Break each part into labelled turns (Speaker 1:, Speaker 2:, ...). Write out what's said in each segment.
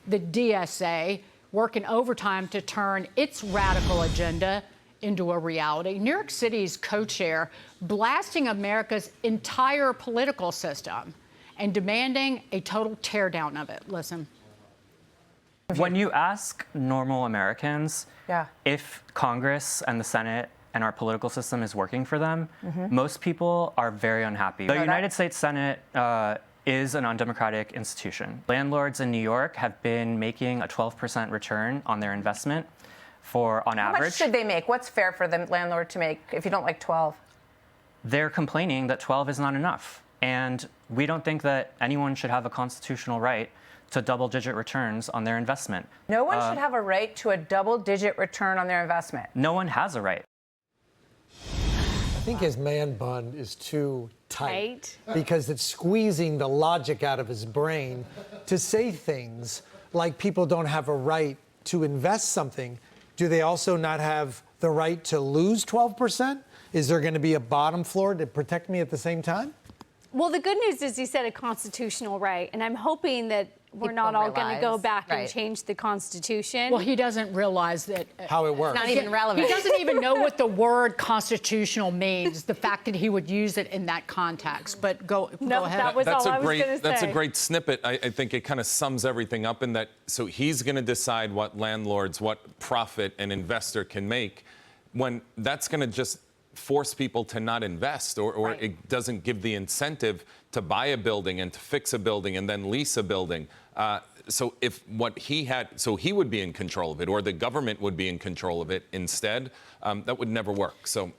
Speaker 1: the DSA working overtime to turn its radical agenda into a reality. New York City's co-chair blasting America's entire political system and demanding a total teardown of it. Listen.
Speaker 2: When you ask normal Americans if Congress and the Senate and our political system is working for them, most people are very unhappy. The United States Senate is an undemocratic institution. Landlords in New York have been making a 12% return on their investment on average.
Speaker 3: How much should they make? What's fair for the landlord to make if you don't like 12?
Speaker 2: They're complaining that 12 is not enough. And we don't think that anyone should have a constitutional right to double-digit returns on their investment.
Speaker 3: No one should have a right to a double-digit return on their investment.
Speaker 2: No one has a right.
Speaker 4: I think his man bun is too tight because it's squeezing the logic out of his brain to say things like people don't have a right to invest something. Do they also not have the right to lose 12%? Is there going to be a bottom floor to protect me at the same time?
Speaker 5: Well, the good news is he said a constitutional right, and I'm hoping that we're not all going to go back and change the Constitution.
Speaker 1: Well, he doesn't realize that
Speaker 4: how it works.
Speaker 3: It's not even relevant.
Speaker 1: He doesn't even know what the word constitutional means, the fact that he would use it in that context. But go ahead.
Speaker 5: That was all I was going to say.
Speaker 6: That's a great snippet. I think it kind of sums everything up in that. So he's going to decide what landlords, what profit an investor can make, when that's going to just force people to not invest, or it doesn't give the incentive to buy a building and to fix a building and then lease a building. So if what he had, so he would be in control of it, or the government would be in control of it instead, that would never work. So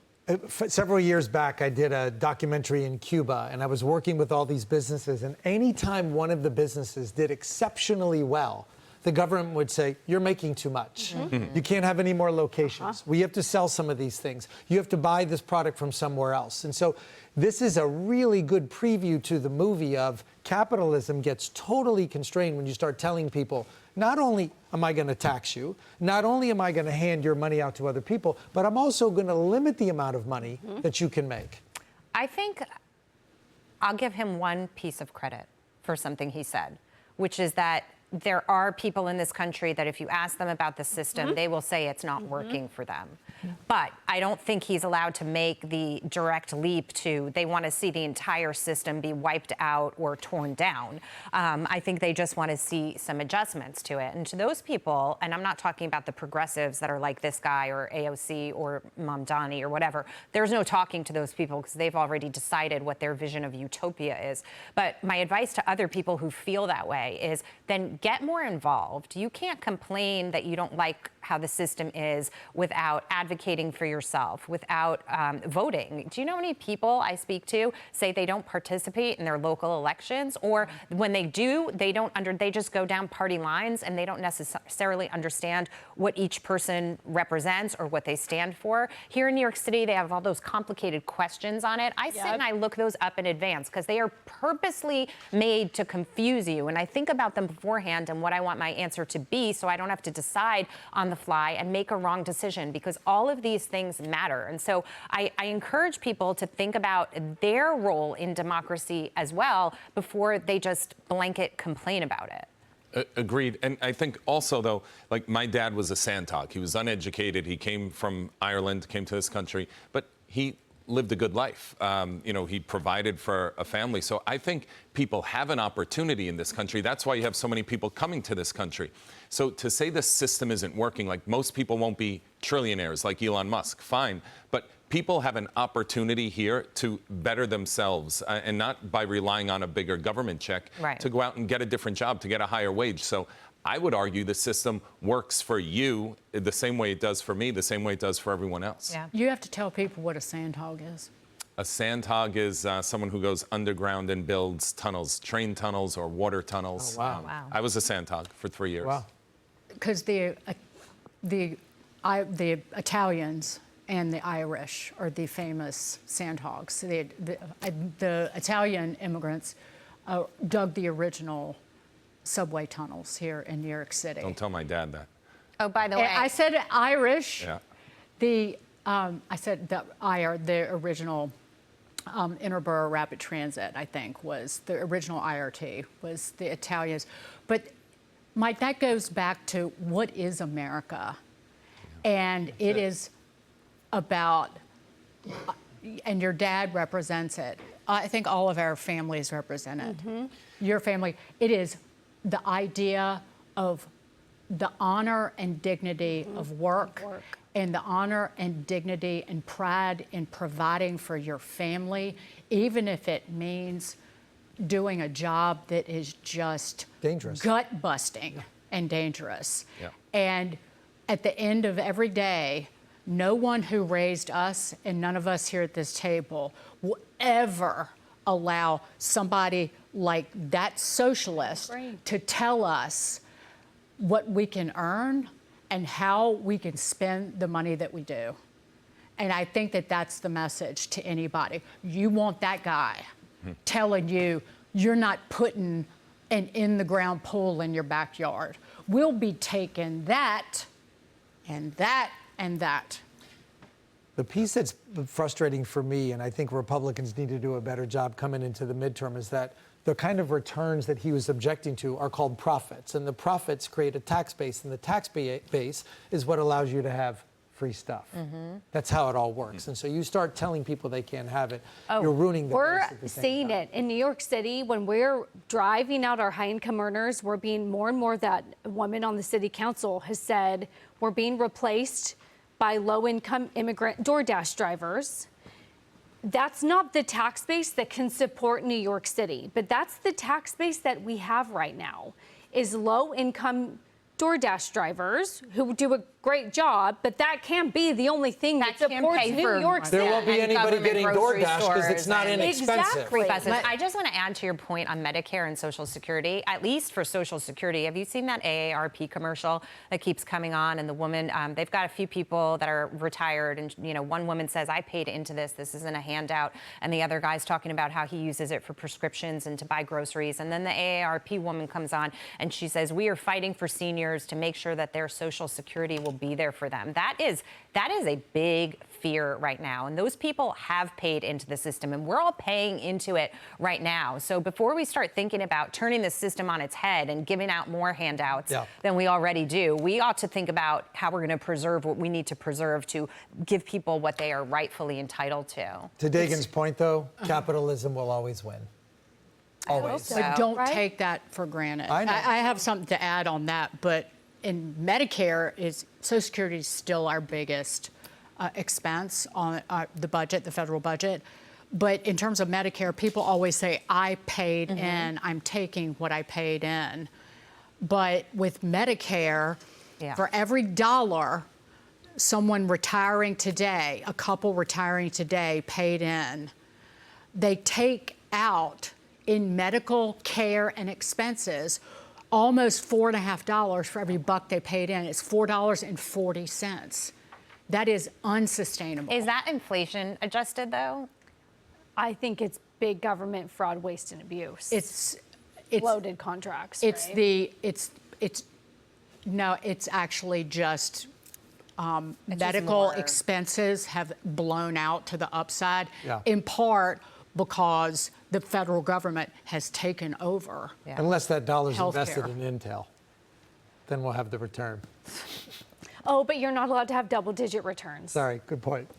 Speaker 4: several years back, I did a documentary in Cuba, and I was working with all these businesses, and anytime one of the businesses did exceptionally well, the government would say, you're making too much. You can't have any more locations. We have to sell some of these things. You have to buy this product from somewhere else. And so this is a really good preview to the movie of capitalism gets totally constrained when you start telling people, not only am I going to tax you, not only am I going to hand your money out to other people, but I'm also going to limit the amount of money that you can make.
Speaker 3: I think I'll give him one piece of credit for something he said, which is that there are people in this country that if you ask them about the system, they will say it's not working for them. But I don't think he's allowed to make the direct leap to they want to see the entire system be wiped out or torn down. I think they just want to see some adjustments to it. And to those people, and I'm not talking about the progressives that are like this guy or AOC or Mamdani or whatever, there's no talking to those people because they've already decided what their vision of utopia is. But my advice to other people who feel that way is then get more involved. You can't complain that you don't like how the system is without advocating for yourself, without voting. Do you know how many people I speak to say they don't participate in their local elections, or when they do, they just go down party lines and they don't necessarily understand what each person represents or what they stand for? Here in New York City, they have all those complicated questions on it. I sit and I look those up in advance because they are purposely made to confuse you. And I think about them beforehand and what I want my answer to be so I don't have to decide on the fly and make a wrong decision, because all of these things matter. And so I encourage people to think about their role in democracy as well before they just blanket complain about it.
Speaker 6: Agreed. And I think also, though, like my dad was a sandhog. He was uneducated. He came from Ireland, came to this country, but he lived a good life. You know, he provided for a family. So I think people have an opportunity in this country. That's why you have so many people coming to this country. So to say the system isn't working, like most people won't be trillionaires like Elon Musk, fine. But people have an opportunity here to better themselves and not by relying on a bigger government check to go out and get a different job, to get a higher wage. So I would argue the system works for you the same way it does for me, the same way it does for everyone else.
Speaker 1: Yeah. You have to tell people what a sandhog is.
Speaker 6: A sandhog is someone who goes underground and builds tunnels, train tunnels or water tunnels.
Speaker 4: Oh, wow.
Speaker 6: I was a sandhog for 3 years.
Speaker 4: Wow.
Speaker 1: Because the Italians and the Irish are the famous sandhogs. The Italian immigrants dug the original subway tunnels here in New York City.
Speaker 6: Don't tell my dad that.
Speaker 3: Oh, by the way,
Speaker 1: I said Irish.
Speaker 6: Yeah.
Speaker 1: I said the original Interborough Rapid Transit, I think, was the original IRT, was the Italians. But Mike, that goes back to what is America? And it is about, and your dad represents it. I think all of our families represent it. Your family, it is the idea of the honor and dignity of work, and the honor and dignity and pride in providing for your family, even if it means doing a job that is just
Speaker 4: dangerous,
Speaker 1: gut-busting and dangerous.
Speaker 6: Yeah.
Speaker 1: And at the end of every day, no one who raised us and none of us here at this table will ever allow somebody like that socialist to tell us what we can earn and how we can spend the money that we do. And I think that that's the message to anybody. You want that guy telling you you're not putting an in-the-ground pool in your backyard. We'll be taking that and that and that.
Speaker 4: The piece that's frustrating for me, and I think Republicans need to do a better job coming into the midterm, is that the kind of returns that he was objecting to are called profits. And the profits create a tax base, and the tax base is what allows you to have free stuff. That's how it all works. And so you start telling people they can't have it, you're ruining the
Speaker 5: We're
Speaker 4: base at the same
Speaker 5: seeing
Speaker 4: time.
Speaker 5: it in New York City when we're driving out our high-income earners. We're being more and more, that woman on the city council has said, we're being replaced by low-income immigrant DoorDash drivers. That's not the tax base that can support New York City, but that's the tax base that we have right now, is low-income DoorDash drivers who do a great job, but that can't be the only thing that supports New York City.
Speaker 4: There won't be anybody getting DoorDash because it's not inexpensive.
Speaker 5: Exactly.
Speaker 3: But I just want to add to your point on Medicare and Social Security. At least for Social Security, have you seen that AARP commercial that keeps coming on? And the woman, they've got a few people that are retired, and one woman says, "I paid into this. This isn't a handout." And the other guy's talking about how he uses it for prescriptions and to buy groceries. And then the AARP woman comes on and she says, "We are fighting for seniors to make sure that their Social Security will be there for them." That is a big fear right now. And those people have paid into the system, and we're all paying into it right now. So before we start thinking about turning the system on its head and giving out more handouts than we already do, we ought to think about how we're going to preserve what we need to preserve to give people what they are rightfully entitled to.
Speaker 4: To Dagan's point, though, capitalism will always win. Always.
Speaker 5: So,
Speaker 1: But don't
Speaker 5: right?
Speaker 1: take that for granted.
Speaker 4: I know.
Speaker 1: I have something to add on that, but in Medicare, Social Security is still our biggest expense on the budget, the federal budget. But in terms of Medicare, people always say, I paid in, I'm taking what I paid in. But with Medicare, for every dollar someone retiring today, a couple retiring today paid in, they take out in medical care and expenses almost $4.50 for every buck they paid in. It's $4.40. That is unsustainable.
Speaker 3: Is that inflation adjusted, though?
Speaker 5: I think it's big government fraud, waste, and abuse.
Speaker 1: It's
Speaker 5: loaded contracts.
Speaker 1: It's
Speaker 5: right?
Speaker 1: it's actually just medical expenses have blown out to the upside, in part because the federal government has taken over.
Speaker 4: Unless that dollar's
Speaker 1: Healthcare.
Speaker 4: invested in Intel, then we'll have the return.
Speaker 5: Oh, but you're not allowed to have double-digit returns.
Speaker 4: Sorry, good point.